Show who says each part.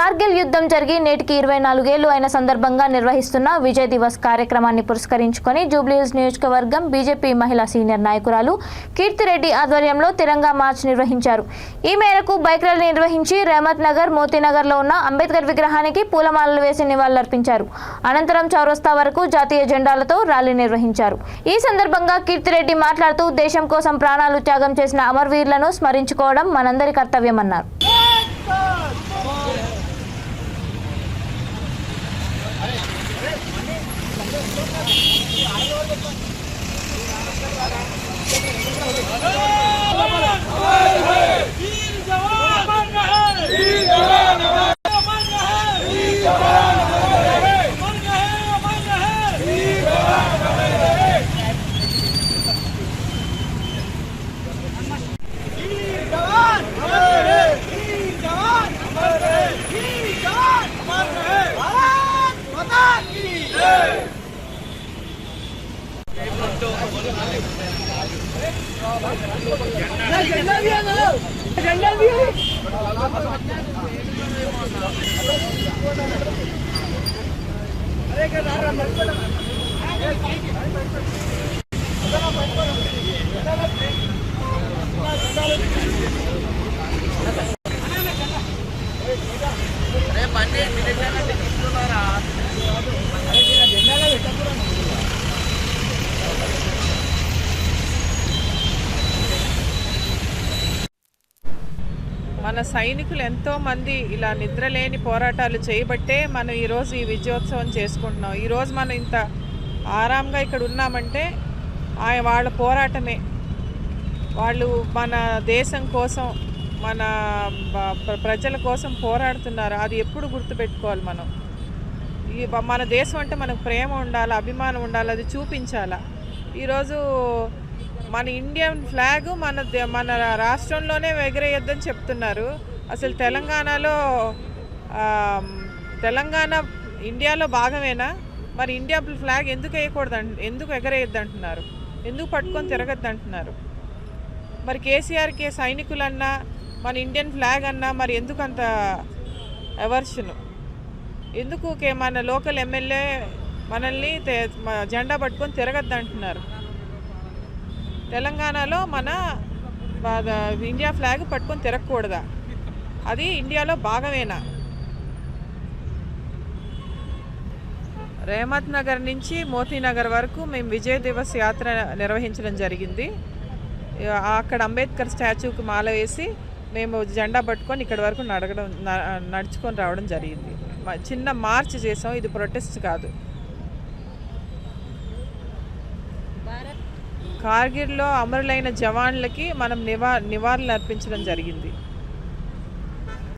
Speaker 1: కార్గిల్ యుద్ధం జరిగి నేటికి 24 ఏళ్లు అయిన సందర్భంగా నిర్వహిస్తున్న విజయ్ దివస్ కార్యక్రమాన్ని పురస్కరించుకొని జూబ్లీహిల్స్ నియోజకవర్గం బీజేపీ మహిళా సీనియర్ నాయకురాలు కీర్తిరెడ్డి ఆధ్వర్యంలో తిరంగా మార్చ్ నిర్వహించారు. ఈ మేరకు బైక్ ర్యాలీ నిర్వహించి రెహమత్ నగర్, మోతీనగర్లో ఉన్న అంబేద్కర్ విగ్రహానికి పూలమాలలు వేసి నివాళులర్పించారు. అనంతరం చౌరస్తా వరకు జాతీయ జెండాలతో ర్యాలీ నిర్వహించారు. ఈ సందర్భంగా కీర్తిరెడ్డి మాట్లాడుతూ దేశం కోసం ప్రాణాలు త్యాగం చేసిన అమరవీరులను స్మరించుకోవడం మనందరి కర్తవ్యమన్నారు.
Speaker 2: మన సైనికులు ఎంతో మంది ఇలా నిద్రలేని పోరాటాలు చేయబట్టే మనం ఈరోజు ఈ విజయోత్సవం చేసుకుంటున్నాం. ఈరోజు మనం ఇంత ఆరాంగా ఇక్కడ ఉన్నామంటే వాళ్ళ పోరాటమే. వాళ్ళు మన దేశం కోసం, మన ప్రజల కోసం పోరాడుతున్నారు. అది ఎప్పుడు గుర్తుపెట్టుకోవాలి. మన దేశం అంటే మనకు ప్రేమ ఉండాలి, అభిమానం ఉండాలి, అది చూపించాలా. ఈరోజు మన ఇండియన్ ఫ్లాగ్ మన రాష్ట్రంలోనే ఎగరేయొద్దని చెప్తున్నారు. అసలు తెలంగాణ ఇండియాలో భాగమేనా? మరి ఇండియా ఫ్లాగ్ ఎందుకు వేయకూడదు, ఎందుకు ఎగరేయొద్దు అంటున్నారు, ఎందుకు పట్టుకొని తిరగద్దు అంటున్నారు? మరి కేసీఆర్కి సైనికులన్నా మన ఇండియన్ ఫ్లాగ్ అన్నా మరి ఎందుకు అంత ఎవర్షను? ఎందుకు మన లోకల్ ఎమ్మెల్యే మనల్ని జెండా పట్టుకొని తిరగద్దు అంటున్నారు? తెలంగాణలో మన ఇండియా ఫ్లాగ్ పట్టుకొని తిరగకూడదా? అది ఇండియాలో భాగమేనా? రెహమత్ నగర్ నుంచి మోతీనగర్ వరకు మేము విజయ్ దివస్ యాత్ర నిర్వహించడం జరిగింది. అక్కడ అంబేద్కర్ స్టాచ్యూకి మాల వేసి మేము జెండా పట్టుకొని ఇక్కడి వరకు నడుచుకొని రావడం జరిగింది. చిన్న మార్చ్ చేసాం. ఇది ప్రొటెస్ట్ కాదు. కార్గిల్లో అమరులైన జవాన్లకి మనం నివాళులు అర్పించడం జరిగింది.